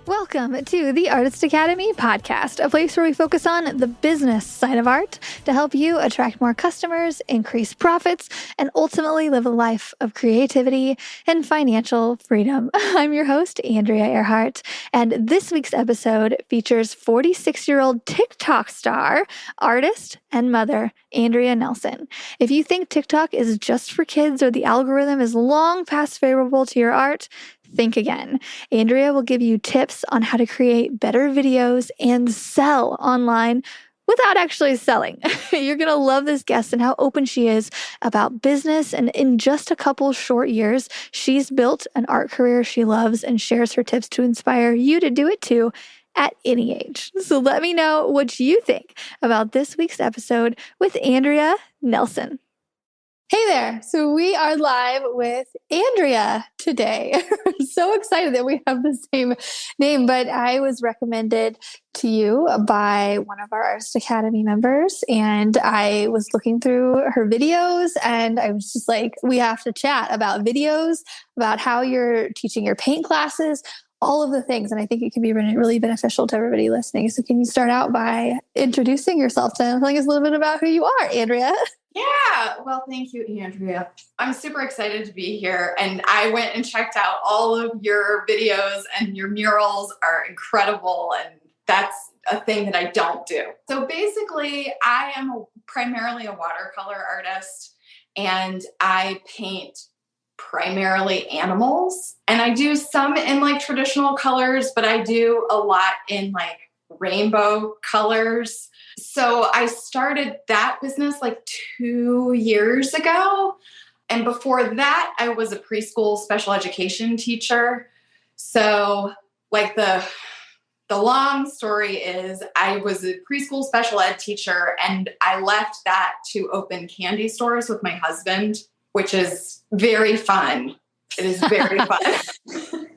Welcome to the Artist Academy podcast, a place where we focus on the business side of art to help you attract more customers, increase profits, and ultimately live a life of creativity and financial freedom. I'm your host, Andrea Earhart, and this week's episode features 46-year-old TikTok star, artist, and mother, Andrea Nelson. If you think TikTok is just for kids or the algorithm is long past favorable to your art, think again. Andrea will give you tips on how to create better videos and sell online without actually selling. You're going to love this guest and how open she is about business. And in just a couple short years, she's built an art career she loves and shares her tips to inspire you to do it too at any age. So let me know what you think about this week's episode with Andrea Nelson. Hey there. So we are live with Andrea today. I'm so excited that we have the same name, but I was recommended to you by one of our Artist Academy members, and I was looking through her videos and I was just like, we have to chat about videos, about how you're teaching your paint classes, all of the things. And I think it can be really beneficial to everybody listening. So can you start out by introducing yourself and telling us a little bit about who you are, Andrea? Yeah, well, thank you, Andrea. I'm super excited to be here. And I went and checked out all of your videos, and your murals are incredible. And that's a thing that I don't do. So basically, I am primarily a watercolor artist, and I paint primarily animals. And I do some in like traditional colors, but I do a lot in like rainbow colors. So I started that business like 2 years ago. And before that, I was a preschool special education teacher. So like the long story is I was a preschool special ed teacher, and I left that to open candy stores with my husband, which is very fun. It is very fun.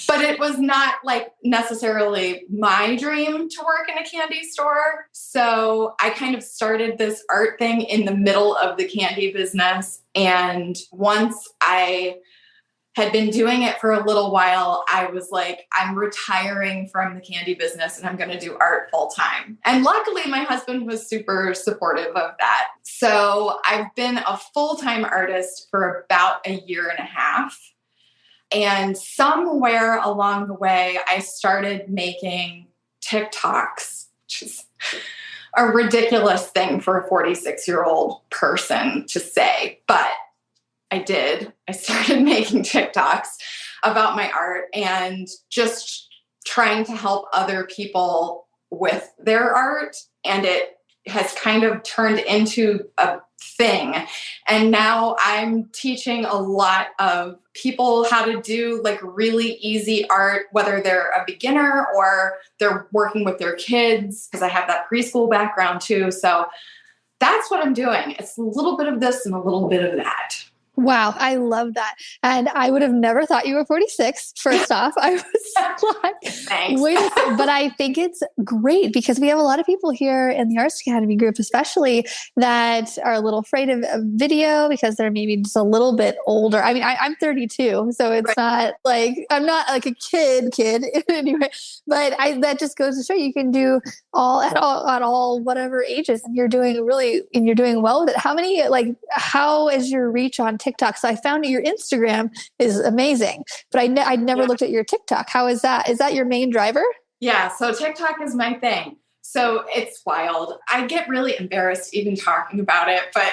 But it was not like necessarily my dream to work in a candy store. So I kind of started this art thing in the middle of the candy business. And once I had been doing it for a little while, I was like, I'm retiring from the candy business and I'm going to do art full time. And luckily my husband was super supportive of that. So I've been a full-time artist for about a year and a half. And somewhere along the way, I started making TikToks, which is a ridiculous thing for a 46-year-old person to say, but I did. I started making TikToks about my art and just trying to help other people with their art. And it has kind of turned into a thing. And now I'm teaching a lot of people how to do like really easy art, whether they're a beginner or they're working with their kids, because I have that preschool background too. So that's what I'm doing. It's a little bit of this and a little bit of that. Wow, I love that. And I would have never thought you were 46, first off. I was like, thanks. Wait a second. But I think it's great because we have a lot of people here in the Artist Academy group, especially that are a little afraid of video because they're maybe just a little bit older. I mean, I'm 32, so it's right. Not like, I'm not like a kid anyway, but that just goes to show you can do at all, whatever ages, and you're doing well with it. How is your reach on TikTok? So I found that your Instagram is amazing, but I'd never looked at your TikTok. How is that? Is that your main driver? Yeah. So TikTok is my thing. So it's wild. I get really embarrassed even talking about it, but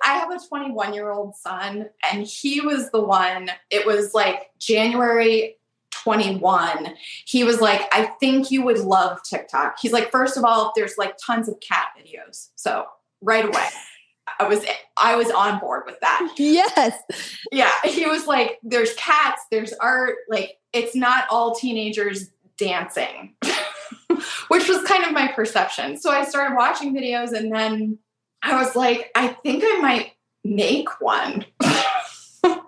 I have a 21-year-old son, and he was the one, it was like January 21. He was like, I think you would love TikTok. He's like, first of all, there's like tons of cat videos. So right away. I was on board with that. Yes. Yeah. He was like, there's cats, there's art. Like, it's not all teenagers dancing, which was kind of my perception. So I started watching videos, and then I was like, I think I might make one. And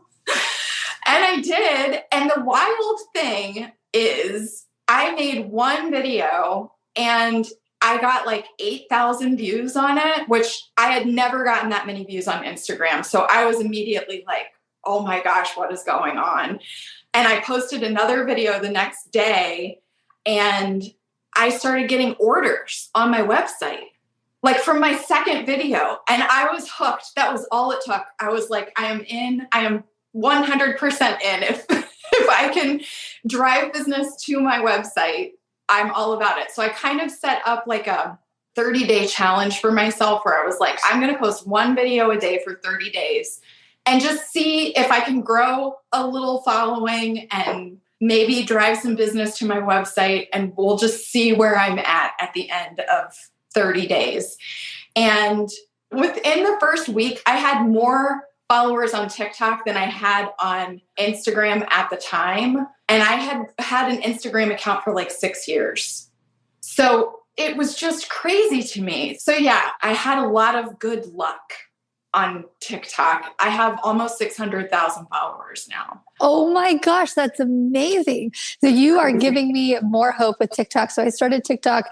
I did. And the wild thing is I made one video and I got like 8,000 views on it, which I had never gotten that many views on Instagram. So I was immediately like, oh my gosh, what is going on? And I posted another video the next day, and I started getting orders on my website, like from my second video. And I was hooked. That was all it took. I was like, I am in. I am 100% in. If I can drive business to my website, I'm all about it. So I kind of set up like a 30-day challenge for myself where I was like, I'm going to post one video a day for 30 days and just see if I can grow a little following and maybe drive some business to my website. And we'll just see where I'm at the end of 30 days. And within the first week, I had more followers on TikTok than I had on Instagram at the time. And I had an Instagram account for like 6 years. So it was just crazy to me. So yeah, I had a lot of good luck on TikTok. I have almost 600,000 followers now. Oh my gosh, that's amazing. So you are giving me more hope with TikTok. So I started TikTok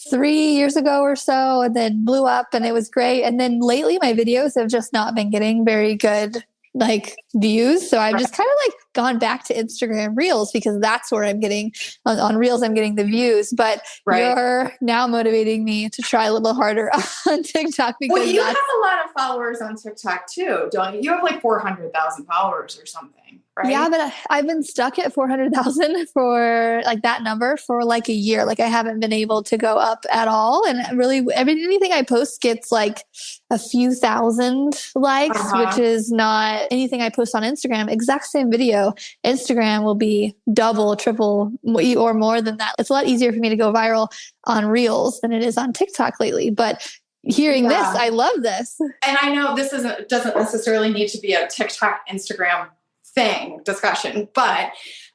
3 years ago or so, and then blew up, and it was great. And then lately my videos have just not been getting very good like views. So I've just kind of like gone back to Instagram Reels because that's where I'm getting on Reels, I'm getting the views. But you're now motivating me to try a little harder on TikTok because well, you have a lot of followers on TikTok too, don't you? You have like 400,000 followers or something, right? Yeah, but I've been stuck at 400,000 for like that number for like a year. Like I haven't been able to go up at all. And really anything I post gets like a few thousand likes, which is not anything I post on Instagram. Exact same video. Instagram will be double, triple, or more than that. It's a lot easier for me to go viral on Reels than it is on TikTok lately. But hearing this, I love this. And I know this doesn't necessarily need to be a TikTok, Instagram discussion, but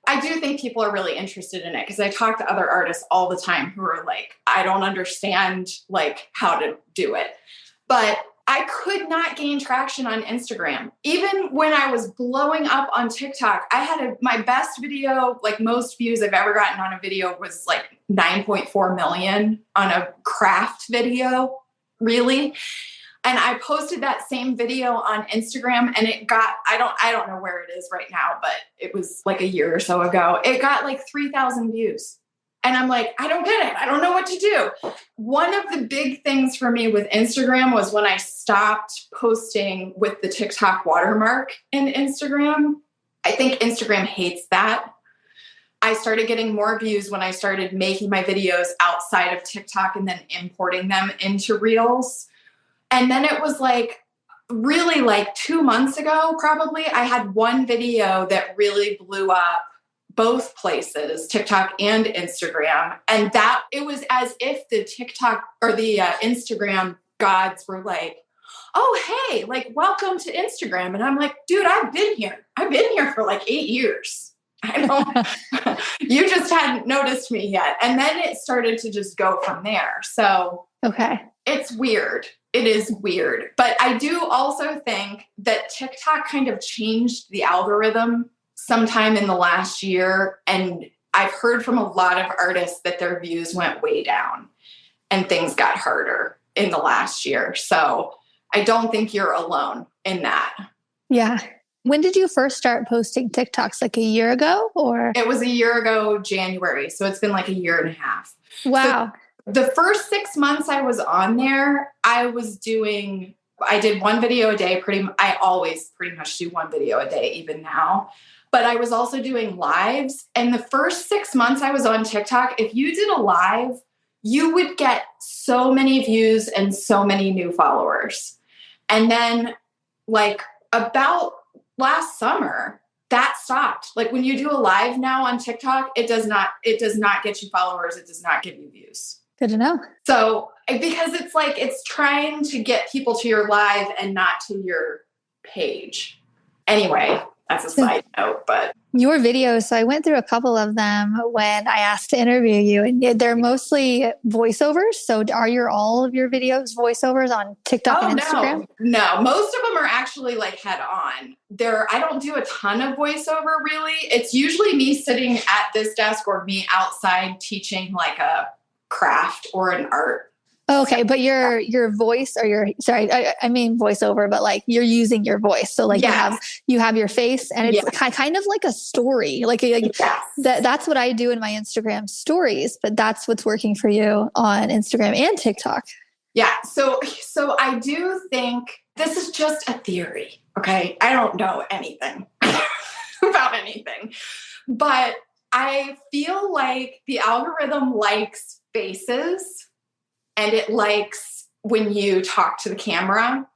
I do think people are really interested in it because I talk to other artists all the time who are like, I don't understand like how to do it. But I could not gain traction on Instagram. Even when I was blowing up on TikTok, I had my best video, like most views I've ever gotten on a video was like 9.4 million on a craft video, really. And I posted that same video on Instagram and it got, I don't know where it is right now, but it was like a year or so ago. It got like 3,000 views. And I'm like, I don't get it. I don't know what to do. One of the big things for me with Instagram was when I stopped posting with the TikTok watermark in Instagram. I think Instagram hates that. I started getting more views when I started making my videos outside of TikTok and then importing them into Reels. And then it was like, really like 2 months ago, probably, I had one video that really blew up both places, TikTok and Instagram. And that it was as if the TikTok or the Instagram gods were like, oh, hey, like, welcome to Instagram. And I'm like, dude, I've been here. I've been here for like 8 years. I don't, you just hadn't noticed me yet. And then it started to just go from there. So it's weird. It is weird. But I do also think that TikTok kind of changed the algorithm sometime in the last year. And I've heard from a lot of artists that their views went way down and things got harder in the last year. So I don't think you're alone in that. Yeah. When did you first start posting TikToks? Like a year ago or? It was a year ago, January. So it's been like a year and a half. Wow. So the first 6 months I was on there, I did one video a day. I always pretty much do one video a day, even now. But I was also doing lives. And the first 6 months I was on TikTok, if you did a live, you would get so many views and so many new followers. And then like about last summer, that stopped. Like when you do a live now on TikTok, it does not get you followers. It does not give you views. Good to know. So because it's like, it's trying to get people to your live and not to your page. Anyway, that's a side note, but your videos. So I went through a couple of them when I asked to interview you, and they're mostly voiceovers. So are all of your videos voiceovers on TikTok and Instagram? No, most of them are actually like head on. I don't do a ton of voiceover really. It's usually me sitting at this desk or me outside teaching like a craft or an art Okay, but your voice or I mean voiceover, but like you're using your voice. So like Yes. you have your face and it's Yes. kind of like a story. Like Yes. that's what I do in my Instagram stories, but that's what's working for you on Instagram and TikTok. Yeah. So I do think this is just a theory. Okay. I don't know anything about anything, but I feel like the algorithm likes faces and it likes when you talk to the camera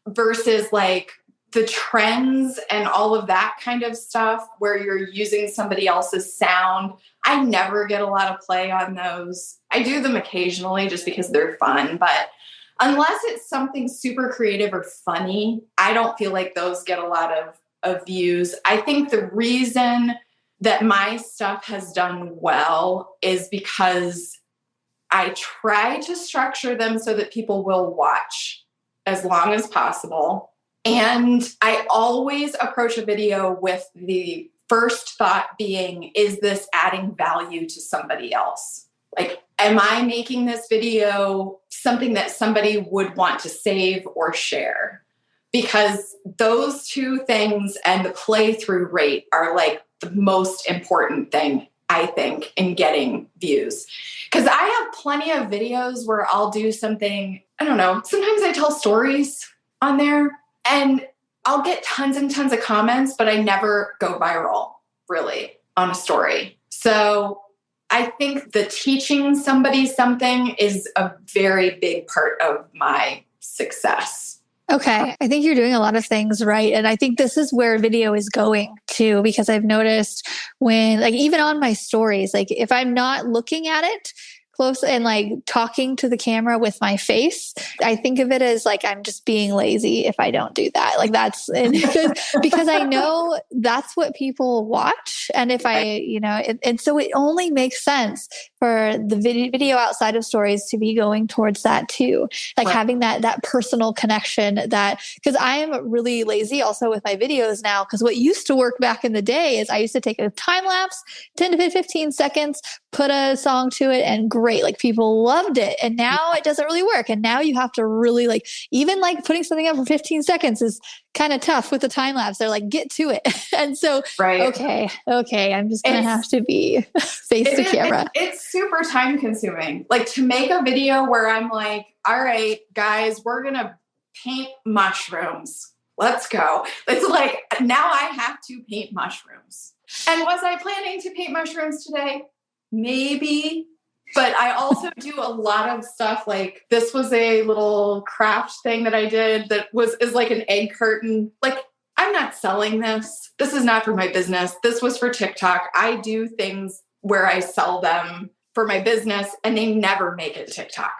versus like the trends and all of that kind of stuff where you're using somebody else's sound. I never get a lot of play on those. I do them occasionally just because they're fun, but unless it's something super creative or funny, I don't feel like those get a lot of views. I think the reason that my stuff has done well is because I try to structure them so that people will watch as long as possible. And I always approach a video with the first thought being, is this adding value to somebody else? Like, am I making this video something that somebody would want to save or share? Because those two things and the play-through rate are like the most important thing, I think, in getting views. Because I have plenty of videos where I'll do something, I don't know, sometimes I tell stories on there and I'll get tons and tons of comments, but I never go viral, really, on a story. So I think the teaching somebody something is a very big part of my success. Okay. I think you're doing a lot of things right. And I think this is where video is going too, because I've noticed when, like, even on my stories, like if I'm not looking at it close and like talking to the camera with my face, I think of it as like I'm just being lazy if I don't do that. Like that's because I know that's what people watch. And if and so it only makes sense for the video outside of stories to be going towards that too. Like having that personal connection because I am really lazy also with my videos now, because what used to work back in the day is I used to take a time lapse, 10 to 15 seconds, put a song to it and great. Like people loved it. And now it doesn't really work. And now you have to really even putting something up for 15 seconds is kind of tough with the time lapse. They're like, get to it. And so, okay, I'm just going to have to be face to camera. It's super time consuming. Like to make a video where I'm like, all right, guys, we're going to paint mushrooms. Let's go. It's like, now I have to paint mushrooms. And was I planning to paint mushrooms today? Maybe. But I also do a lot of stuff. Like this was a little craft thing that I did that is like an egg curtain. Like I'm not selling this. This is not for my business. This was for TikTok. I do things where I sell them for my business and they never make it to TikTok.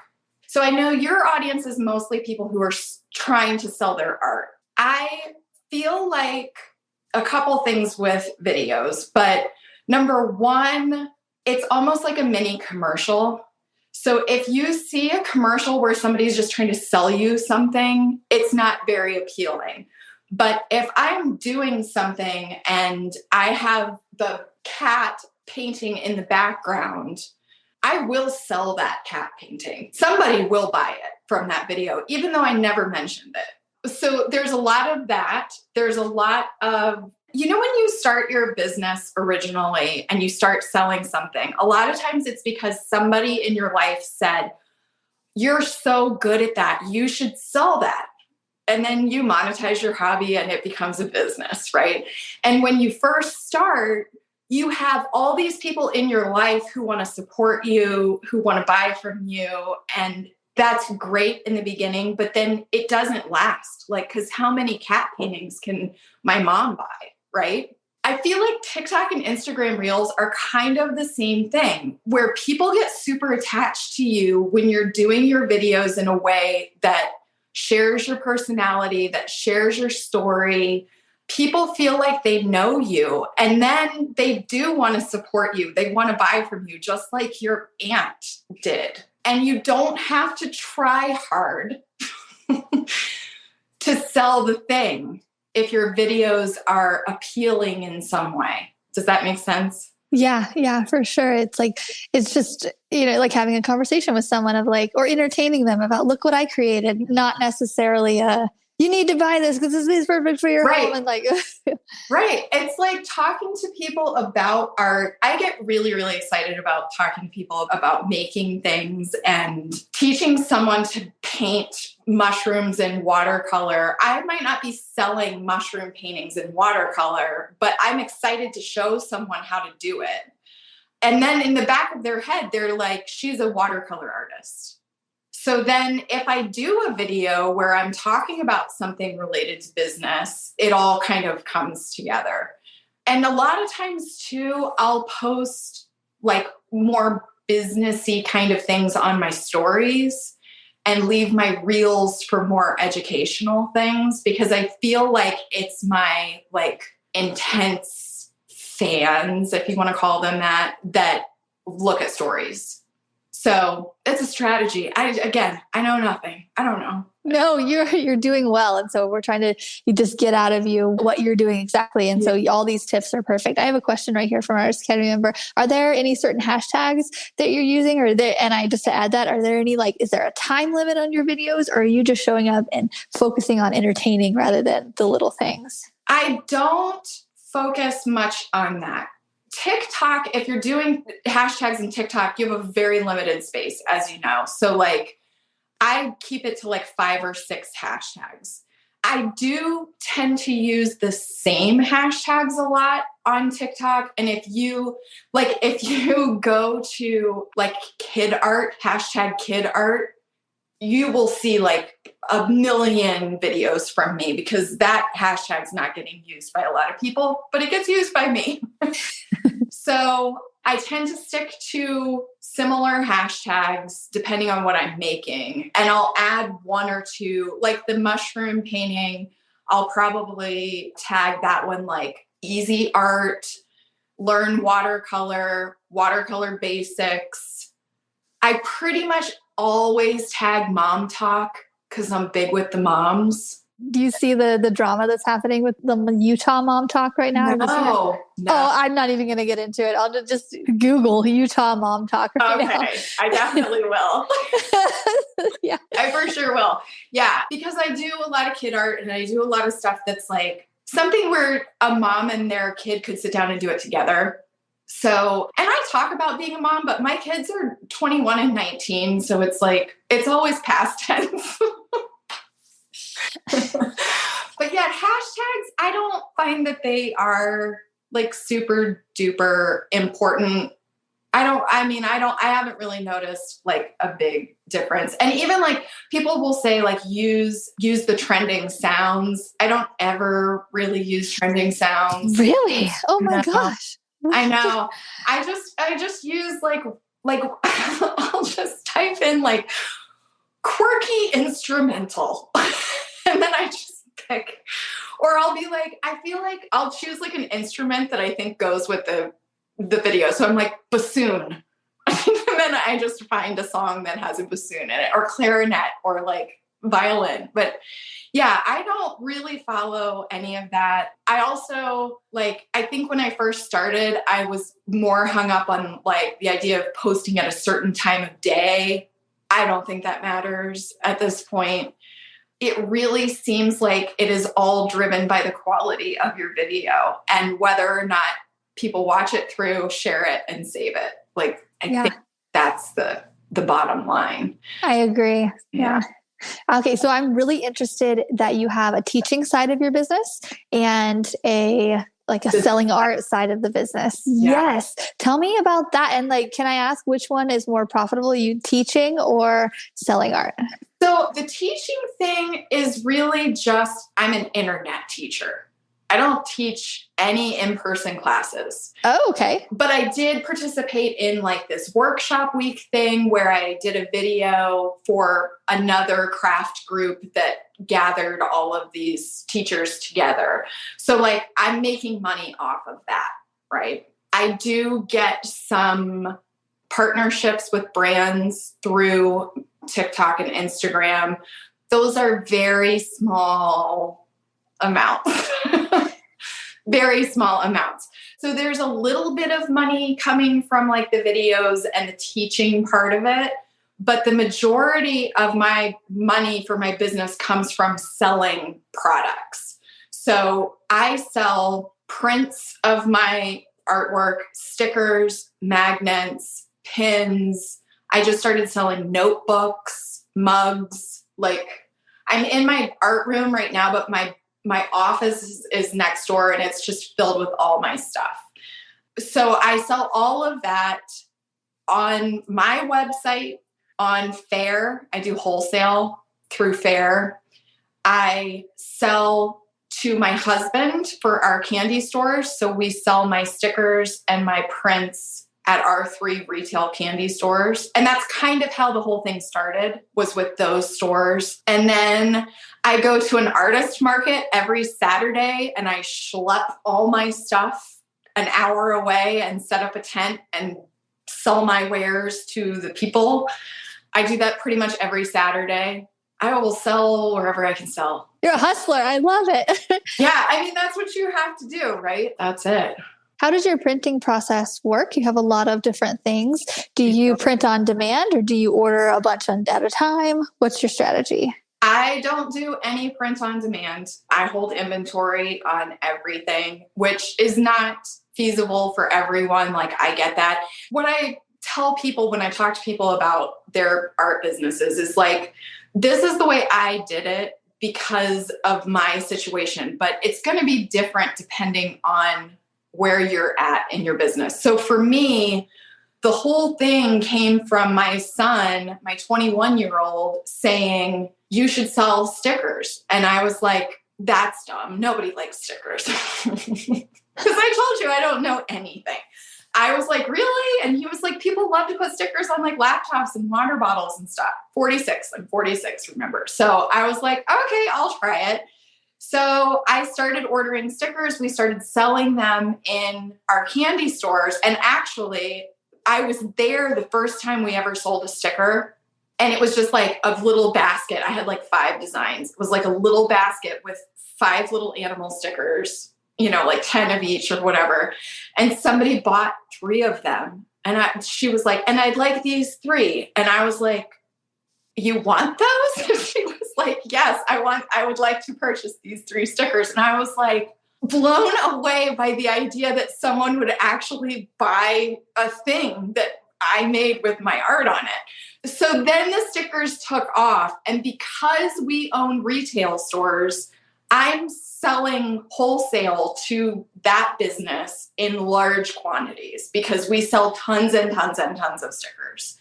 So I know your audience is mostly people who are trying to sell their art. I feel like a couple things with videos, but number one, it's almost like a mini commercial. So if you see a commercial where somebody's just trying to sell you something, it's not very appealing. But if I'm doing something and I have the cat painting in the background, I will sell that cat painting. Somebody will buy it from that video, even though I never mentioned it. So there's a lot of that. There's a lot of, when you start your business originally and you start selling something, a lot of times it's because somebody in your life said, you're so good at that, you should sell that. And then you monetize your hobby and it becomes a business, right? And when you first start, you have all these people in your life who want to support you, who want to buy from you. And that's great in the beginning, but then it doesn't last. Because how many cat paintings can my mom buy? Right? I feel like TikTok and Instagram Reels are kind of the same thing, where people get super attached to you when you're doing your videos in a way that shares your personality, that shares your story. People feel like they know you, and then they do want to support you. They want to buy from you, just like your aunt did. And you don't have to try hard to sell the thing if your videos are appealing in some way. Does that make sense? Yeah, for sure. It's like, it's just, like having a conversation with someone of like, or entertaining them about, look what I created, not necessarily you need to buy this because this is perfect for your home. And like, right. It's like talking to people about art. I get really, really excited about talking to people about making things and teaching someone to paint mushrooms in watercolor. I might not be selling mushroom paintings in watercolor, but I'm excited to show someone how to do it. And then in the back of their head, they're like, she's a watercolor artist. So then if I do a video where I'm talking about something related to business, it all kind of comes together. And a lot of times too, I'll post like more businessy kind of things on my stories and leave my reels for more educational things, because I feel like it's my like intense fans, if you want to call them that look at stories. So it's a strategy. I know nothing. I don't know. No, you're doing well. And so we're trying to just get out of you what you're doing exactly. And so all these tips are perfect. I have a question right here from our Artist Academy member. Are there any certain hashtags that you're using, and I just to add that, are there any, like, is there a time limit on your videos, or are you just showing up and focusing on entertaining rather than the little things? I don't focus much on that. TikTok, if you're doing hashtags in TikTok, you have a very limited space, as you know. So like I keep it to like 5 or 6 hashtags. I do tend to use the same hashtags a lot on TikTok. And if you go to like kid art, hashtag kid art, you will see like a million videos from me, because that hashtag's not getting used by a lot of people, but it gets used by me. So I tend to stick to similar hashtags depending on what I'm making. And I'll add 1 or 2, like the mushroom painting. I'll probably tag that one like easy art, learn watercolor, watercolor basics. I pretty much always tag mom talk because I'm big with the moms. Do you see the drama that's happening with the Utah mom talk right now? No. Oh, I'm not even going to get into it. I'll just Google Utah mom talk right now. Okay, I definitely will. Yeah, I for sure will. Yeah, because I do a lot of kid art and I do a lot of stuff that's like something where a mom and their kid could sit down and do it together. So, and I talk about being a mom, but my kids are 21 and 19. So it's like, it's always past tense. But yeah, hashtags, I don't find that they are like super duper important. I haven't really noticed like a big difference. And even like people will say like use the trending sounds. I don't ever really use trending sounds. Really? Oh my gosh. I know. I just use like I'll just type in like quirky instrumental. And then I just pick, or I'll be like, I feel like I'll choose like an instrument that I think goes with the video. So I'm like bassoon. And then I just find a song that has a bassoon in it, or clarinet, or like violin. But yeah, I don't really follow any of that. I also I think when I first started, I was more hung up on like the idea of posting at a certain time of day. I don't think that matters at this point. It really seems like it is all driven by the quality of your video and whether or not people watch it through, share it, and save it. Like, I think that's the bottom line. I agree. Yeah. Okay. So I'm really interested that you have a teaching side of your business and a selling art side of the business. Yeah. Yes. Tell me about that. And can I ask which one is more profitable, you teaching or selling art? So the teaching thing is really just, I'm an internet teacher. I don't teach any in-person classes. Oh, okay. But I did participate in this workshop week thing where I did a video for another craft group that gathered all of these teachers together. So I'm making money off of that, right? I do get some partnerships with brands through TikTok and Instagram. Those are very small amounts. Very small amounts. So there's a little bit of money coming from like the videos and the teaching part of it. But the majority of my money for my business comes from selling products. So I sell prints of my artwork, stickers, magnets, pins. I just started selling notebooks, mugs. Like, I'm in my art room right now, but my office is next door and it's just filled with all my stuff. So I sell all of that on my website, on Fair. I do wholesale through Fair. I sell to my husband for our candy stores. So we sell my stickers and my prints at our 3 retail candy stores. And that's kind of how the whole thing started, was with those stores. And then I go to an artist market every Saturday and I schlep all my stuff an hour away and set up a tent and sell my wares to the people. I do that pretty much every Saturday. I will sell wherever I can sell. You're a hustler. I love it. Yeah, I mean, that's what you have to do, right? That's it. How does your printing process work? You have a lot of different things. Do you print on demand or do you order a bunch at a time? What's your strategy? I don't do any print on demand. I hold inventory on everything, which is not feasible for everyone. Like, I get that. What I tell people when I talk to people about their art businesses is like, this is the way I did it because of my situation, but it's going to be different depending on where you're at in your business. So for me, the whole thing came from my son, my 21-year-old, saying, you should sell stickers. And I was like, that's dumb. Nobody likes stickers. Because I told you I don't know anything. I was like, really? And he was like, people love to put stickers on like laptops and water bottles and stuff. 46, I'm 46, remember? So I was like, okay, I'll try it. So I started ordering stickers. We started selling them in our candy stores. And actually, I was there the first time we ever sold a sticker. And it was just like a little basket. I had like 5 designs. It was like a little basket with 5 little animal stickers, you know, like 10 of each or whatever. And somebody bought 3 of them. And she was like, and I'd like these 3. And I was like, you want those? And she was like, yes, I would like to purchase these 3 stickers. And I was like, blown away by the idea that someone would actually buy a thing that I made with my art on it. So then the stickers took off. And because we own retail stores, I'm selling wholesale to that business in large quantities because we sell tons and tons and tons of stickers.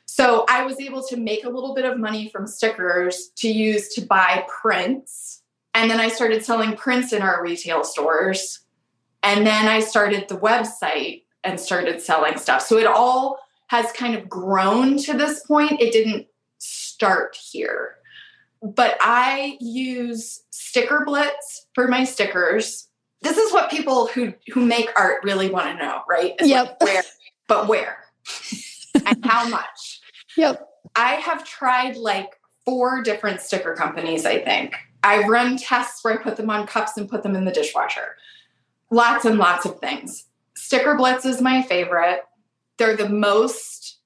So I was able to make a little bit of money from stickers to use to buy prints. And then I started selling prints in our retail stores. And then I started the website and started selling stuff. So it all has kind of grown to this point. It didn't start here. But I use Sticker Blitz for my stickers. This is what people who make art really want to know, right? It's yep. Like where and how much? Yep. I have tried like 4 different sticker companies, I think. I've run tests where I put them on cups and put them in the dishwasher. Lots and lots of things. Sticker Blitz is my favorite. They're the most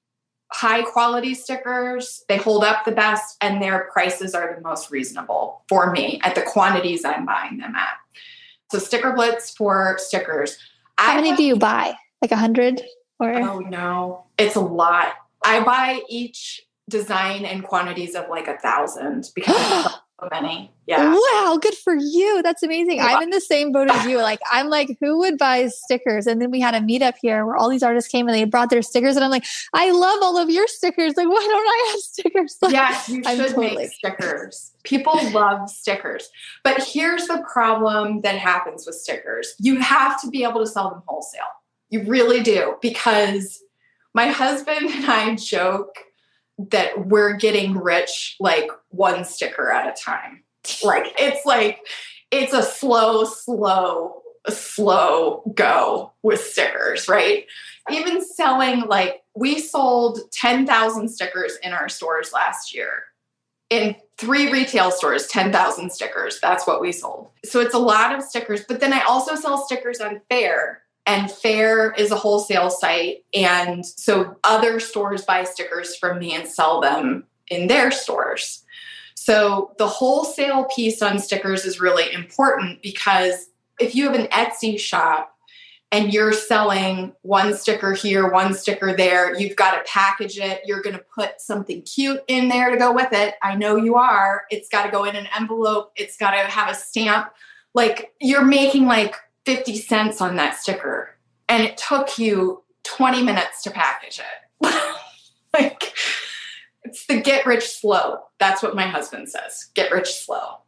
high quality stickers. They hold up the best and their prices are the most reasonable for me at the quantities I'm buying them at. So Sticker Blitz for stickers. How many do you buy? Like 100? Or? Oh no, it's a lot. I buy each design in quantities of like 1,000 because there's so many. Yeah. Wow, good for you. That's amazing. Yeah. I'm in the same boat as you. Like, I'm like, who would buy stickers? And then we had a meetup here where all these artists came and they brought their stickers. And I'm like, I love all of your stickers. Like, why don't I have stickers? Like, yes, you should make stickers. People love stickers. But here's the problem that happens with stickers. You have to be able to sell them wholesale. You really do. Because my husband and I joke that we're getting rich like 1 sticker at a time. Like it's a slow go with stickers, right? Even selling, like, we sold 10,000 stickers in our stores last year. In 3 retail stores, 10,000 stickers. That's what we sold. So it's a lot of stickers. But then I also sell stickers on Fair. and Fair is a wholesale site. And so other stores buy stickers from me and sell them in their stores. So the wholesale piece on stickers is really important because if you have an Etsy shop and you're selling one sticker here, one sticker there, you've got to package it. You're going to put something cute in there to go with it. I know you are. It's got to go in an envelope. It's got to have a stamp. Like you're making like 50 cents on that sticker. And it took you 20 minutes to package it. Like it's the get rich slow. That's what my husband says. Get rich slow.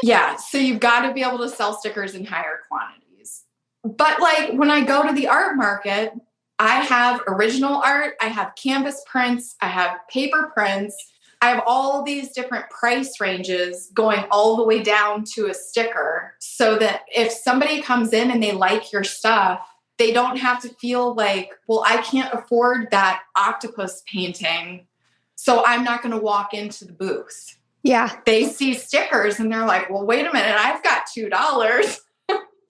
Yeah. So you've got to be able to sell stickers in higher quantities. But like when I go to the art market, I have original art, I have canvas prints, I have paper prints, I have all these different price ranges going all the way down to a sticker so that if somebody comes in and they like your stuff, they don't have to feel like, well, I can't afford that octopus painting, so I'm not going to walk into the booth. Yeah. They see stickers and they're like, well, wait a minute, I've got $2.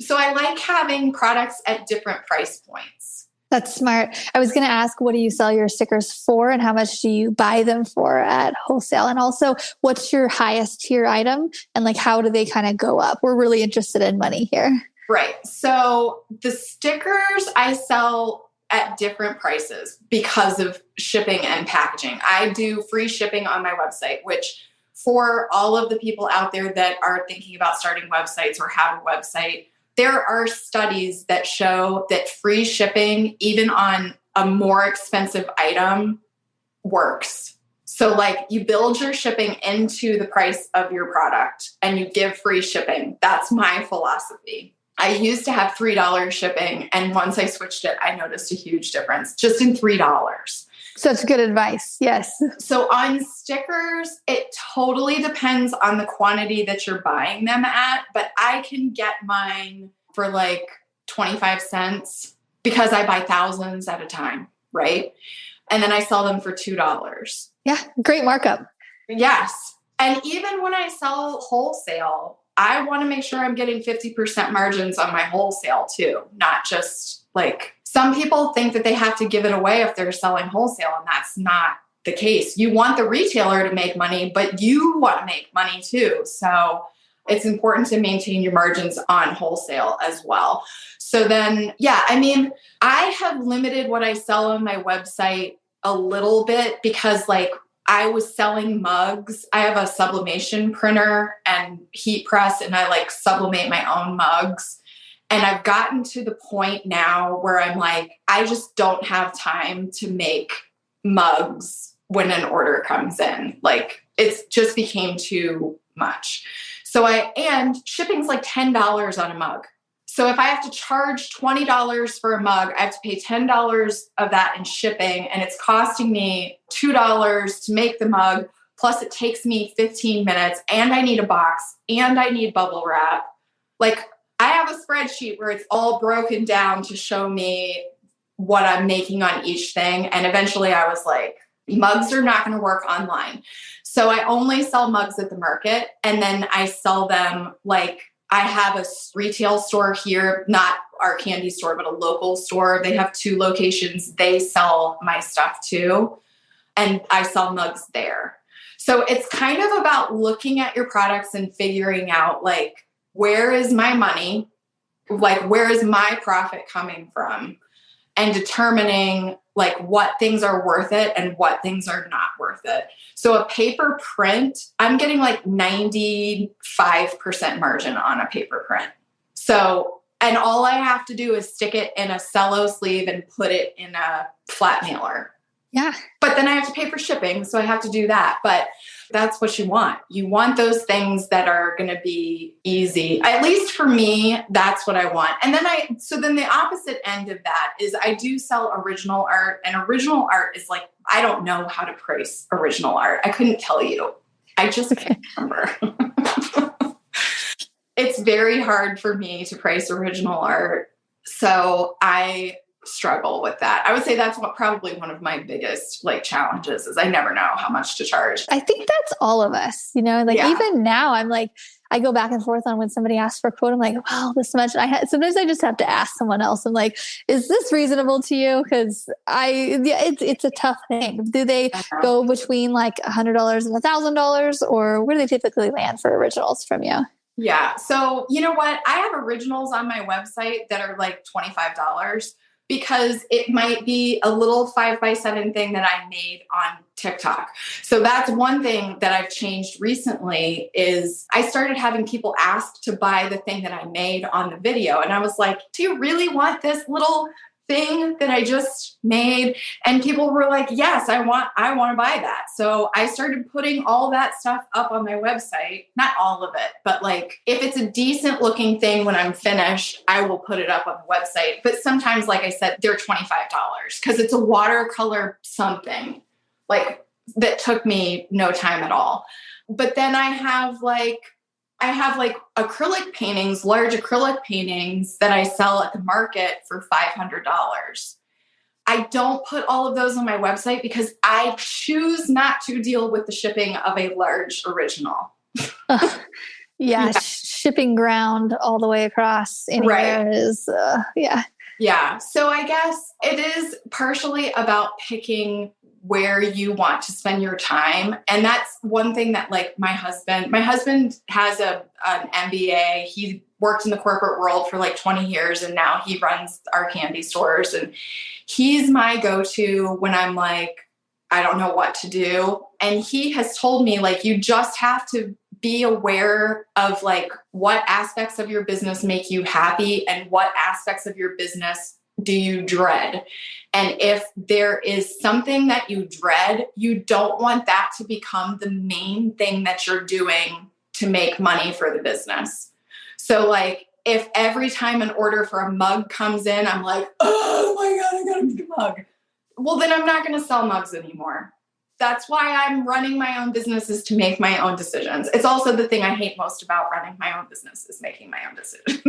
So I like having products at different price points. That's smart. I was going to ask, what do you sell your stickers for and how much do you buy them for at wholesale? And also, what's your highest tier item and like, how do they kind of go up? We're really interested in money here. Right. So the stickers I sell at different prices because of shipping and packaging. I do free shipping on my website, which for all of the people out there that are thinking about starting websites or have a website, there are studies that show that free shipping, even on a more expensive item, works. So like you build your shipping into the price of your product and you give free shipping. That's my philosophy. I used to have $3 shipping. And once I switched it, I noticed a huge difference just in $3. Such good advice. Yes. So on stickers, it totally depends on the quantity that you're buying them at, but I can get mine for like 25 cents because I buy thousands at a time, right? And then I sell them for $2. Yeah, great markup. Yes. And even when I sell wholesale, I want to make sure I'm getting 50% margins on my wholesale too, not just like some people think that they have to give it away if they're selling wholesale, and that's not the case. You want the retailer to make money, but you want to make money too. So it's important to maintain your margins on wholesale as well. So then, yeah, I mean, I have limited what I sell on my website a little bit because like I was selling mugs. I have a sublimation printer and heat press, and I like sublimate my own mugs. And I've gotten to the point now where I'm like, I just don't have time to make mugs when an order comes in. Like it's just became too much. And shipping's like $10 on a mug. So if I have to charge $20 for a mug, I have to pay $10 of that in shipping, and it's costing me $2 to make the mug. Plus it takes me 15 minutes, and I need a box, and I need bubble wrap. Like I have a spreadsheet where it's all broken down to show me what I'm making on each thing. And eventually I was like, mugs are not going to work online. So I only sell mugs at the market, and then I sell them like I have a retail store here, not our candy store, but a local store. They have 2 locations. They sell my stuff too. And I sell mugs there. So it's kind of about looking at your products and figuring out like, where is my money? Like, where is my profit coming from? And determining like what things are worth it and what things are not worth it. So a paper print, I'm getting like 95% margin on a paper print. So, and all I have to do is stick it in a cello sleeve and put it in a flat mailer. Yeah. But then I have to pay for shipping, so I have to do that. But that's what you want. You want those things that are going to be easy. At least for me, that's what I want. And then then the opposite end of that is I do sell original art, and original art is like, I don't know how to price original art. I couldn't tell you. I just can't remember. It's very hard for me to price original art. So I struggle with that. I would say that's probably one of my biggest like challenges is I never know how much to charge. I think that's all of us, like even now I'm like, I go back and forth on when somebody asks for a quote. I'm like, wow, this much. Sometimes I just have to ask someone else. I'm like, is this reasonable to you? Cause it's a tough thing. Do they go between like $100 and $1,000 or where do they typically land for originals from you? Yeah. So you know what? I have originals on my website that are like $25 because it might be a little 5x7 thing that I made on TikTok. So that's one thing that I've changed recently is I started having people ask to buy the thing that I made on the video. And I was like, do you really want this little thing that I just made? And people were like, yes, I want to buy that. So I started putting all that stuff up on my website, not all of it, but like if it's a decent looking thing when I'm finished, I will put it up on the website. But sometimes, like I said, they're $25 because it's a watercolor something like that took me no time at all. But then I have like acrylic paintings, large acrylic paintings that I sell at the market for $500. I don't put all of those on my website because I choose not to deal with the shipping of a large original. Yeah. Shipping ground all the way across anywhere is, yeah. Yeah. So I guess it is partially about picking where you want to spend your time. And that's one thing that like my husband has an MBA. He worked in the corporate world for like 20 years and now he runs our candy stores. And he's my go-to when I'm like, I don't know what to do. And he has told me like, you just have to be aware of like what aspects of your business make you happy and what aspects of your business do you dread? And if there is something that you dread, you don't want that to become the main thing that you're doing to make money for the business. So like if every time an order for a mug comes in, I'm like, oh my God, I gotta make a mug. Well, then I'm not going to sell mugs anymore. That's why I'm running my own business is to make my own decisions. It's also the thing I hate most about running my own business is making my own decisions.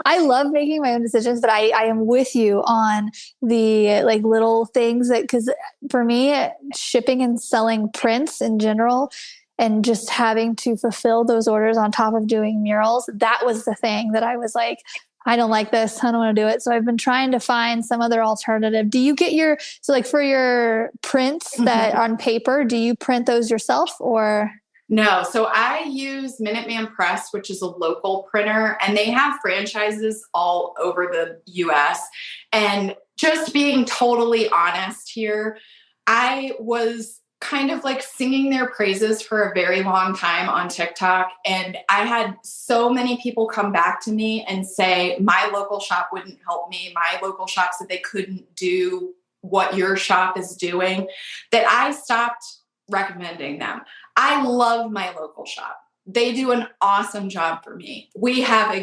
I love making my own decisions, but I am with you on the like little things because for me, shipping and selling prints in general and just having to fulfill those orders on top of doing murals, that was the thing that I was like, I don't like this. I don't want to do it. So I've been trying to find some other alternative. Do you get so like for your prints that on paper, do you print those yourself or? No. So I use Minuteman Press, which is a local printer, and they have franchises all over the US. And just being totally honest here, I was kind of like singing their praises for a very long time on TikTok. And I had so many people come back to me and say, my local shop wouldn't help me. My local shop said they couldn't do what your shop is doing, that I stopped recommending them. I love my local shop. They do an awesome job for me. We have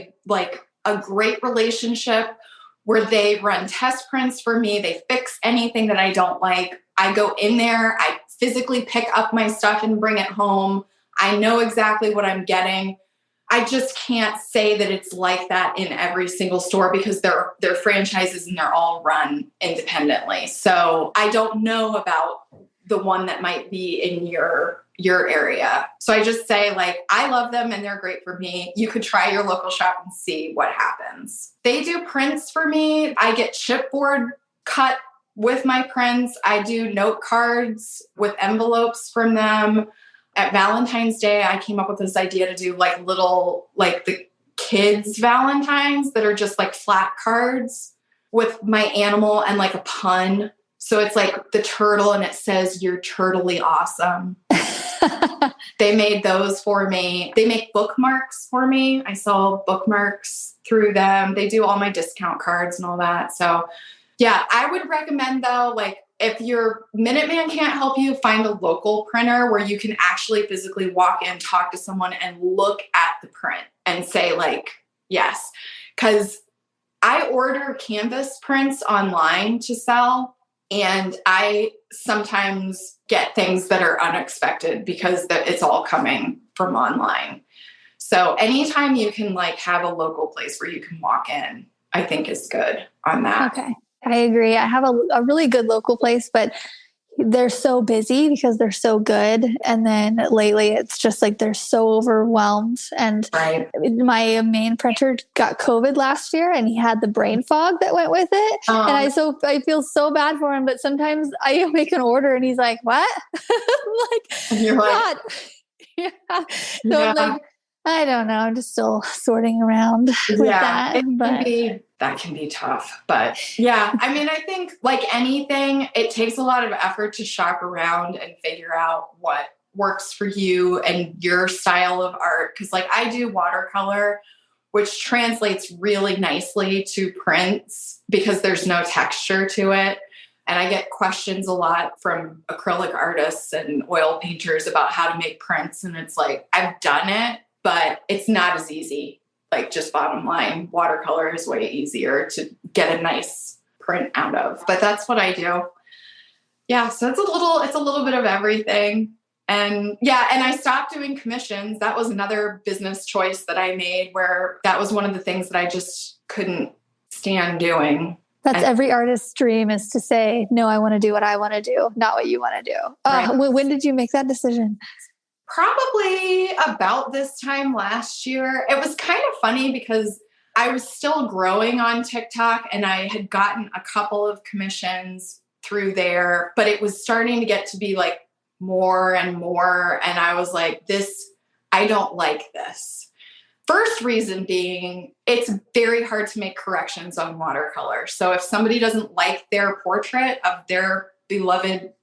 a great relationship where they run test prints for me. They fix anything that I don't like. I go in there, I physically pick up my stuff and bring it home. I know exactly what I'm getting. I just can't say that it's like that in every single store because they're franchises and they're all run independently. So I don't know about the one that might be in your area. So I just say like, I love them and they're great for me. You could try your local shop and see what happens. They do prints for me. I get chipboard cut with my prints. I do note cards with envelopes from them. At Valentine's Day, I came up with this idea to do like little, like the kids' Valentines that are just like flat cards with my animal and like a pun. So it's like the turtle and it says, "You're turtly awesome." They made those for me. They make bookmarks for me. I sell bookmarks through them. They do all my discount cards and all that. So yeah, I would recommend though, like if your Minuteman can't help you, find a local printer where you can actually physically walk in, talk to someone and look at the print and say like, yes. Because I order canvas prints online to sell. And I sometimes get things that are unexpected because it's all coming from online. So anytime you can like have a local place where you can walk in, I think is good on that. Okay. I agree. I have a really good local place, but they're so busy because they're so good. And then lately it's just like they're so overwhelmed. And Right. my main printer got COVID last year and he had the brain fog that went with it. And I feel so bad for him, but sometimes I make an order and he's like, what? I'm like, you're like, God. Yeah. So I'm like, I don't know. I'm just still sorting around with that. That can be tough. But yeah, I mean, I think like anything, it takes a lot of effort to shop around and figure out what works for you and your style of art. Cause like I do watercolor, which translates really nicely to prints because there's no texture to it. And I get questions a lot from acrylic artists and oil painters about how to make prints. And it's like, I've done it, but it's not as easy. Like just bottom line, watercolor is way easier to get a nice print out of. But that's what I do. Yeah, so it's a little bit of everything. And yeah, and I stopped doing commissions. That was another business choice that I made where that was one of the things that I just couldn't stand doing. That's every artist's dream, is to say, no, I want to do what I want to do, not what you want to do. Right. When did you make that decision? Probably about this time last year. It was kind of funny because I was still growing on TikTok and I had gotten a couple of commissions through there, but it was starting to get to be like more and more. And I was like, I don't like this. First reason being, it's very hard to make corrections on watercolor. So if somebody doesn't like their portrait of their beloved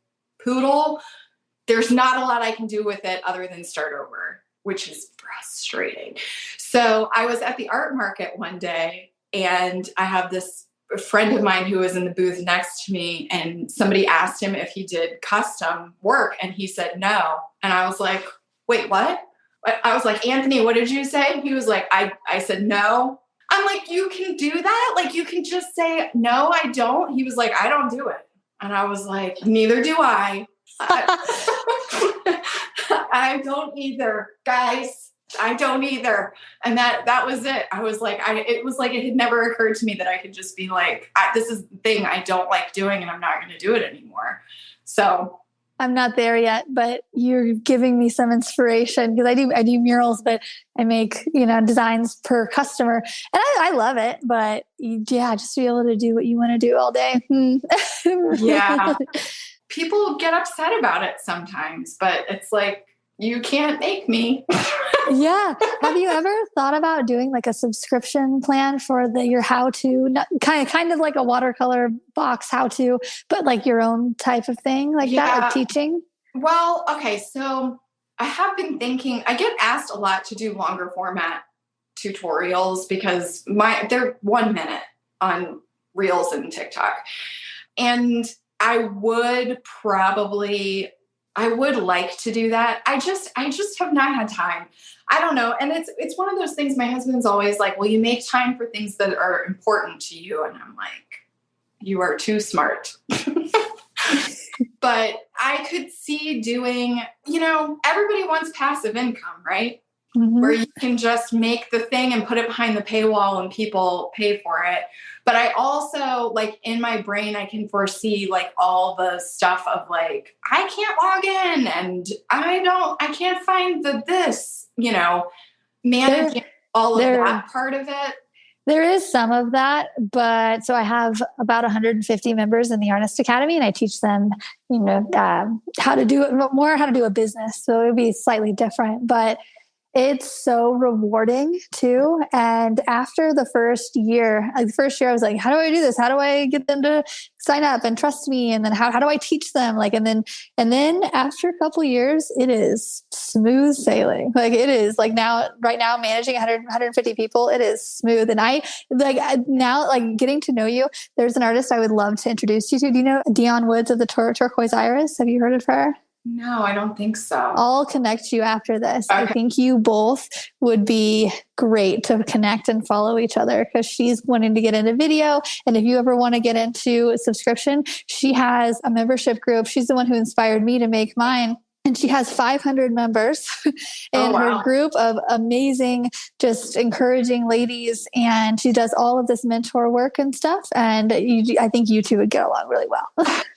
poodle, there's not a lot I can do with it other than start over, which is frustrating. So I was at the art market one day and I have this friend of mine who was in the booth next to me, and somebody asked him if he did custom work and he said no. And I was like, wait, what? I was like, Anthony, what did you say? He was like, I said no. I'm like, you can do that? Like, you can just say, no, I don't. He was like, I don't do it. And I was like, neither do I. I don't either, guys. I don't either. And that was it. I was like, it was like, it had never occurred to me that I could just be like, this is the thing I don't like doing and I'm not going to do it anymore. So I'm not there yet, but you're giving me some inspiration because I do murals, but I make, designs per customer and I love it, but yeah, just to be able to do what you want to do all day. Yeah. People get upset about it sometimes, but it's like, you can't make me. Yeah. Have you ever thought about doing like a subscription plan for your how-to, kind of like a watercolor box how-to, but like your own type of thing like that, like teaching? Well, okay. So I have been thinking, I get asked a lot to do longer format tutorials because they're 1 minute on Reels and TikTok. And I would like to do that. I just have not had time. I don't know. And it's one of those things my husband's always like, well, you make time for things that are important to you. And I'm like, you are too smart. But I could see doing, everybody wants passive income, right? Mm-hmm. Where you can just make the thing and put it behind the paywall and people pay for it. But I also, like, in my brain, I can foresee like all the stuff of like, I can't log in and I can't find managing all of that part of it. There is some of that, but so I have about 150 members in the Artist Academy, and I teach them, how to do it more, how to do a business. So it would be slightly different, but it's so rewarding too. And after the first year, I was like, how do I do this? How do I get them to sign up and trust me? And then how do I teach them? Like, and then after a couple of years, it is smooth sailing. Like it is like right now managing 150 people, it is smooth. And I getting to know you, there's an artist I would love to introduce you to. Do you know Dion Woods of the Turquoise Iris? Have you heard of her? No, I don't think so. I'll connect you after this. Okay. I think you both would be great to connect and follow each other because she's wanting to get into video. And if you ever want to get into a subscription, she has a membership group. She's the one who inspired me to make mine. And she has 500 members in her group of amazing, just encouraging ladies. And she does all of this mentor work and stuff. And I think you two would get along really well.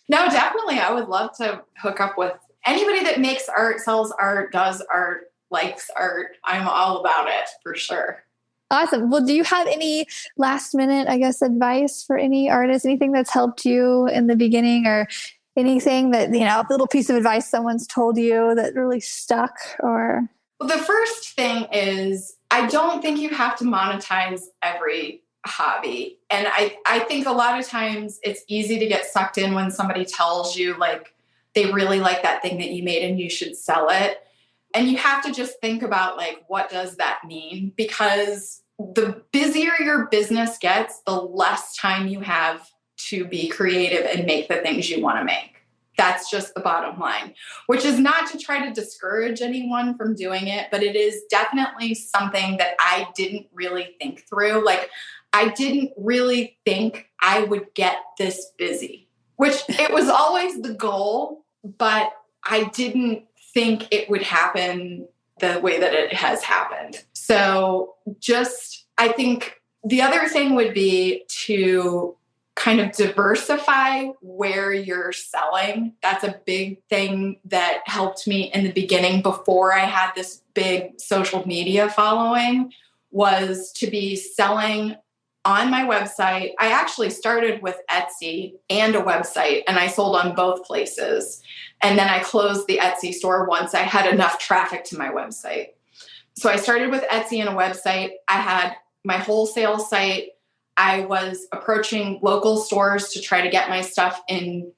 No, definitely. I would love to hook up with anybody that makes art, sells art, does art, likes art. I'm all about it for sure. Awesome. Well, do you have any last minute, I guess, advice for any artist, anything that's helped you in the beginning, or anything that, a little piece of advice someone's told you that really stuck? Or Well, the first thing is, I don't think you have to monetize every hobby. And I think a lot of times it's easy to get sucked in when somebody tells you like they really like that thing that you made and you should sell it. And you have to just think about like, what does that mean? Because the busier your business gets, the less time you have to be creative and make the things you want to make. That's just the bottom line, which is not to try to discourage anyone from doing it, but it is definitely something that I didn't really think through. Like, I didn't really think I would get this busy, which it was always the goal, but I didn't think it would happen the way that it has happened. So I think the other thing would be to kind of diversify where you're selling. That's a big thing that helped me in the beginning before I had this big social media following, was to be selling on my website. I actually started with Etsy and a website, and I sold on both places. And then I closed the Etsy store once I had enough traffic to my website. So I started with Etsy and a website. I had my wholesale site. I was approaching local stores to try to get my stuff in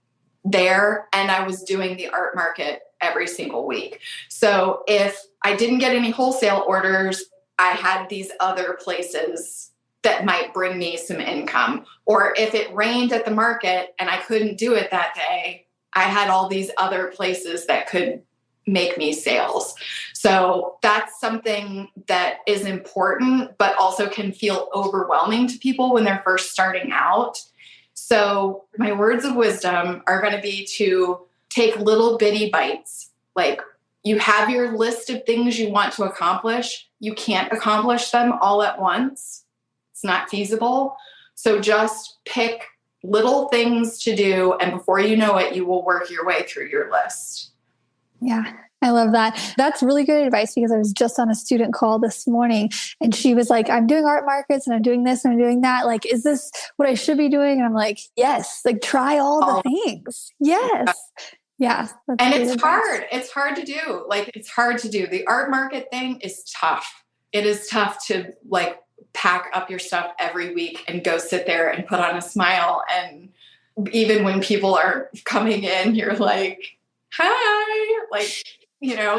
there. And I was doing the art market every single week. So if I didn't get any wholesale orders, I had these other places that might bring me some income. Or if it rained at the market and I couldn't do it that day, I had all these other places that could make me sales. So that's something that is important, but also can feel overwhelming to people when they're first starting out. So my words of wisdom are going to be to take little bitty bites. Like, you have your list of things you want to accomplish. You can't accomplish them all at once. It's not feasible. So just pick little things to do, and before you know it, you will work your way through your list. Yeah, I love that. That's really good advice, because I was just on a student call this morning and she was like, I'm doing art markets and I'm doing this and I'm doing that. Like, is this what I should be doing? And I'm like, yes, like try all the things. Yes. Yeah. And it's hard. It's hard to do. Like, it's hard to do. The art market thing is tough. It is tough to like pack up your stuff every week and go sit there and put on a smile. And even when people are coming in, you're like, hi, like,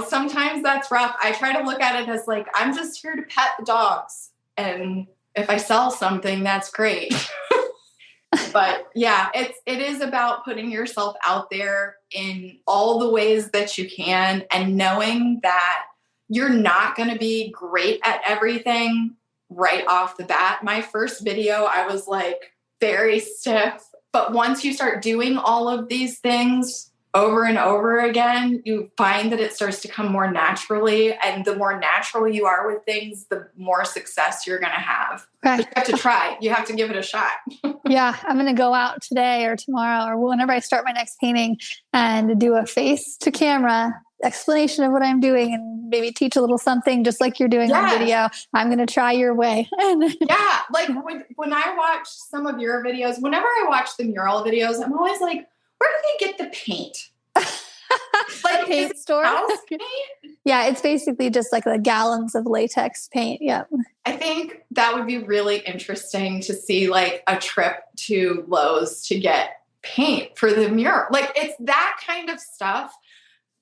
sometimes that's rough. I try to look at it as like, I'm just here to pet the dogs. And if I sell something, that's great. But yeah, it is about putting yourself out there in all the ways that you can, and knowing that you're not going to be great at everything right off the bat. My first video, I was like very stiff. But once you start doing all of these things over and over again, you find that it starts to come more naturally. And the more natural you are with things, the more success you're going to have. Right. You have to try. You have to give it a shot. Yeah, I'm going to go out today or tomorrow or whenever I start my next painting and do a face to camera explanation of what I'm doing, and maybe teach a little something just like you're doing on video. I'm going to try your way. Yeah. Like when I watch some of your videos, whenever I watch the mural videos, I'm always like, where do they get the paint? Like paint store? Paint? Yeah, it's basically just like the gallons of latex paint. Yeah. I think that would be really interesting to see, like a trip to Lowe's to get paint for the mural. Like, it's that kind of stuff.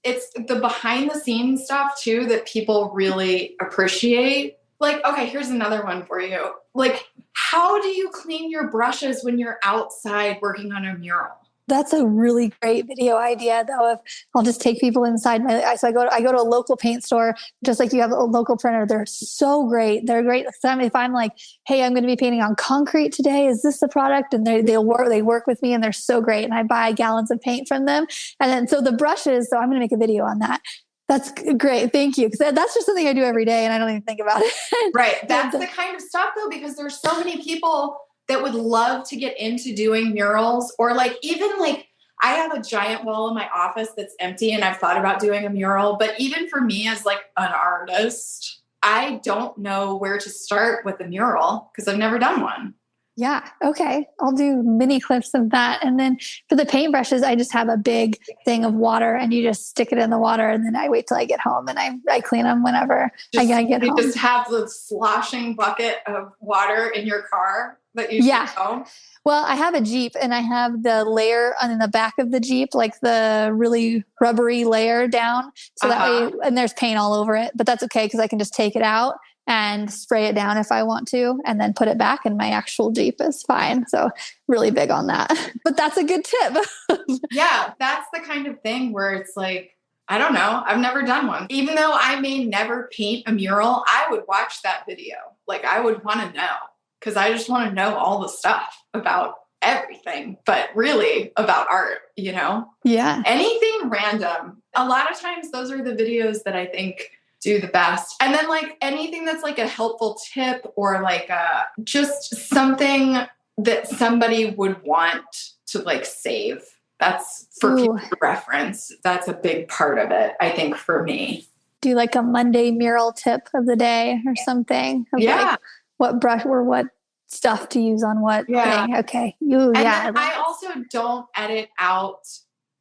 It's the behind the scenes stuff too that people really appreciate. Like, okay, here's another one for you. Like, how do you clean your brushes when you're outside working on a mural? That's a really great video idea, though. If I'll just take people inside so I go to a local paint store, just like you have a local printer. They're so great. They're great. If I'm like, hey, I'm going to be painting on concrete today, is this the product? And they work with me, and they're so great. And I buy gallons of paint from them. And then so the brushes. So I'm going to make a video on that. That's great. Thank you. Because that's just something I do every day, and I don't even think about it. Right. That's the kind of stuff, though, because there's so many people that would love to get into doing murals, or like even like I have a giant wall in my office that's empty and I've thought about doing a mural. But even for me as like an artist, I don't know where to start with a mural because I've never done one. Yeah. Okay. I'll do mini clips of that. And then for the paintbrushes, I just have a big thing of water, and you just stick it in the water, and then I wait till I get home, and I clean them whenever I get home. You just have the sloshing bucket of water in your car that you take home? Well, I have a Jeep, and I have the layer on the back of the Jeep, like the really rubbery layer down. So that way, and there's paint all over it, but that's okay because I can just take it out and spray it down if I want to, and then put it back, and my actual Jeep is fine. So really big on that, but that's a good tip. Yeah. That's the kind of thing where it's like, I don't know. I've never done one. Even though I may never paint a mural, I would watch that video. Like I would want to know, because I just want to know all the stuff about everything, but really about art, you know? Yeah. Anything random. A lot of times those are the videos that I think do the best. And then like anything that's like a helpful tip, or like just something that somebody would want to like save. That's for future reference. That's a big part of it, I think, for me. Do like a Monday mural tip of the day or something. Like what brush or what stuff to use on what thing. Okay. I also don't edit out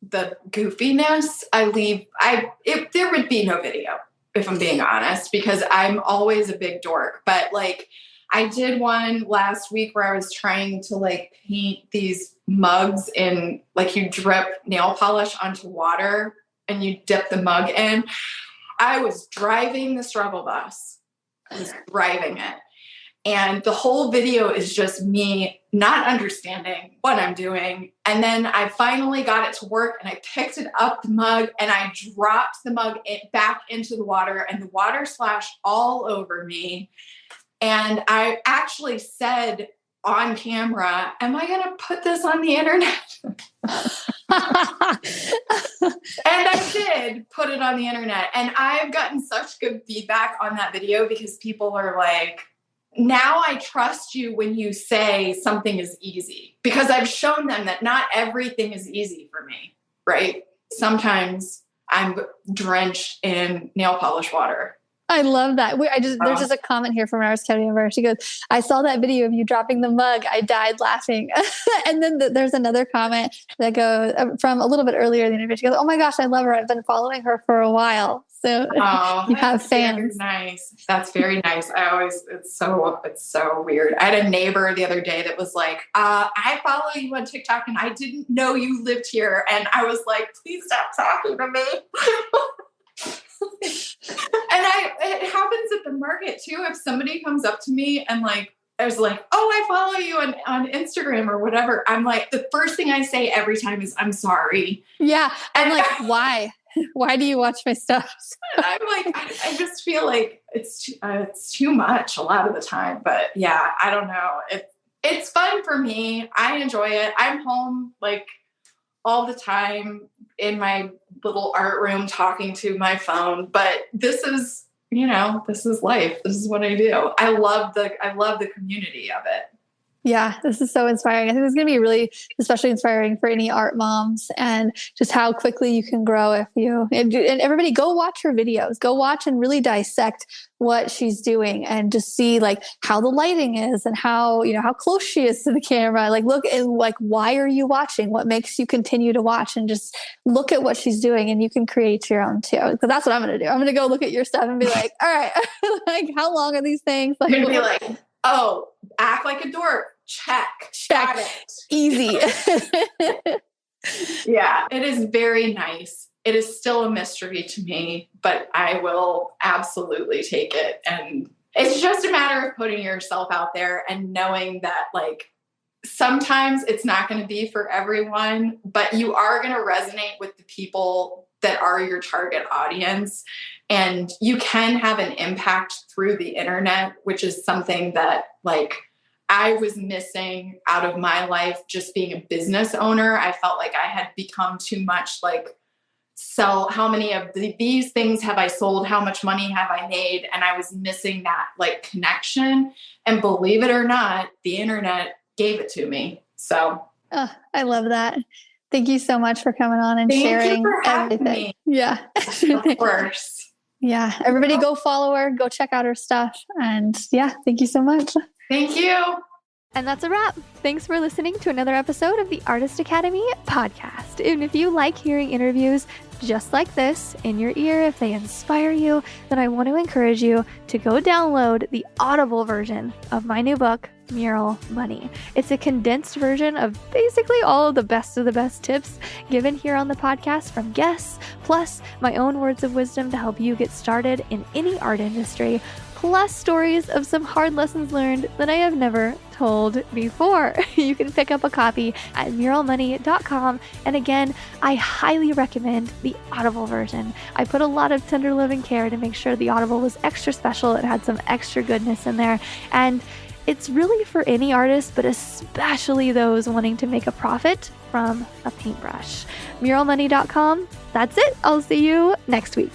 the goofiness. There would be no video, if I'm being honest, because I'm always a big dork. But like I did one last week where I was trying to like paint these mugs in, like you drip nail polish onto water and you dip the mug in. I was driving the struggle bus. I was driving it. And the whole video is just me not understanding what I'm doing. And then I finally got it to work, and I picked it up, the mug, and I dropped the mug back into the water, and the water splashed all over me. And I actually said on camera, am I going to put this on the internet? And I did put it on the internet. And I've gotten such good feedback on that video because people are like, now I trust you when you say something is easy, because I've shown them that not everything is easy for me, right? Sometimes I'm drenched in nail polish water. I love that. There's just a comment here from our County member. She goes, I saw that video of you dropping the mug. I died laughing. And then there's another comment that goes from a little bit earlier in the interview. She goes, oh my gosh, I love her. I've been following her for a while. So you have fans. Nice. That's very nice. It's so weird. I had a neighbor the other day that was like, I follow you on TikTok and I didn't know you lived here. And I was like, please stop talking to me. And it happens at the market too. If somebody comes up to me and like, I was like, oh, I follow you on Instagram or whatever. I'm like, the first thing I say every time is, I'm sorry. Yeah. I'm like, why? Why do you watch my stuff? I'm like, I just feel like it's too much a lot of the time. But yeah, I don't know. It's fun for me. I enjoy it. I'm home like all the time in my little art room talking to my phone. But this is life. This is what I do. I love the community of it. Yeah, this is so inspiring. I think this is going to be really especially inspiring for any art moms, and just how quickly you can grow if you, and everybody go watch her videos, go watch and really dissect what she's doing and just see like how the lighting is and how close she is to the camera. Like look at like, why are you watching? What makes you continue to watch? And just look at what she's doing, and you can create your own too. So that's what I'm going to do. I'm going to go look at your stuff and be like, all right, like how long are these things? Like, you're going to be like, oh, act like a dork. Check. Got it. Easy. Yeah, it is very nice. It is still a mystery to me, but I will absolutely take it. And it's just a matter of putting yourself out there and knowing that like sometimes it's not going to be for everyone, but you are going to resonate with the people that are your target audience. And you can have an impact through the internet, which is something that like I was missing out of my life just being a business owner. I felt like I had become too much like, sell how many of these things have I sold? How much money have I made? And I was missing that like connection. And believe it or not, the internet gave it to me. So I love that. Thank you so much for coming on and sharing thank you for having everything. me. Yeah. Of course. Yeah. Everybody go follow her, go check out her stuff. And yeah, thank you so much. Thank you. And that's a wrap. Thanks for listening to another episode of the Artist Academy podcast. And if you like hearing interviews just like this in your ear, if they inspire you, then I want to encourage you to go download the Audible version of my new book, Mural Money. It's a condensed version of basically all of the best tips given here on the podcast from guests, plus my own words of wisdom to help you get started in any art industry, plus stories of some hard lessons learned that I have never told before. You can pick up a copy at muralmoney.com. And again, I highly recommend the Audible version. I put a lot of tender love and care to make sure the Audible was extra special. It had some extra goodness in there. And it's really for any artist, but especially those wanting to make a profit from a paintbrush. Muralmoney.com. That's it. I'll see you next week.